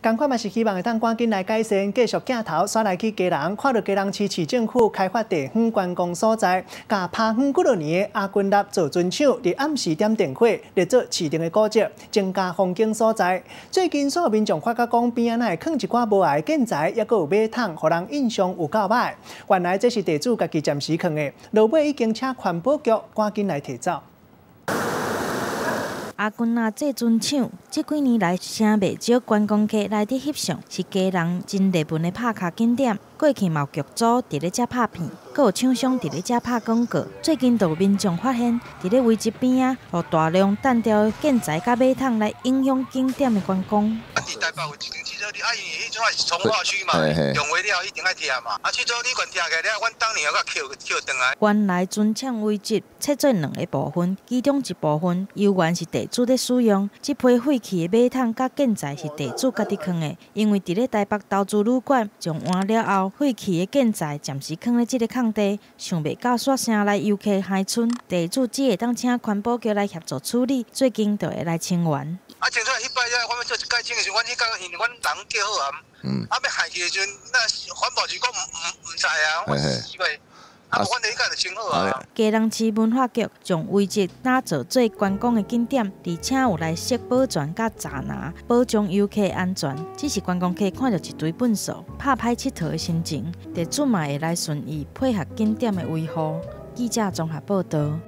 同款嘛是希望会当赶紧来改善，继续镜头刷来去基隆，看到基隆市市政府开发地方观光所在，甲拍远几多年的阿军立做尊赏，伫暗时点电火，来做市定的古迹，增加风景所在。最近所有民众发觉讲边仔会放一寡无碍建材，抑阁有马桶，互人印象有够歹。原来这是地主家己暂时放的，落尾已经请环保局赶紧来提走。 阿军仔这尊厂，这几年来请袂少观光客来伫翕相，是基隆真热门的拍卡景点。过去嘛有剧组伫咧遮拍片，阁有厂商伫咧遮拍广告。最近就有民众发现，伫咧位置边啊，有大量单调的建材甲马桶来影响景点的观光。伫台北有一间汽车旅，因为迄种也是从化区嘛，用完了一定爱拆嘛。汽车旅馆拆起来，阮当年又甲扣转来。原来尊厂位置切做2个部分，其中一部分由原是地主咧使用，这批废弃的马桶甲建材是地主家己放的，因为伫咧台北投资旅馆种完了后，废弃的建材暂时放咧这个空地，想袂到煞声来游客海村，地主只会当请环保局来协助处理，最近就会来清完。清出来迄摆了，我要做一改清的时候，阮迄个因为阮人叫好啊，要害去的时阵，那环保局讲唔知啊，我以为。 阮哋应该就清好啊。基隆市文化局将位置打造做观光的景点，而且有来设保全甲查拿，保障游客安全。只是观光客看到一堆粪扫，拍歹佚佗的心情，地主嘛会来顺意配合景点的维护。记者综合报道。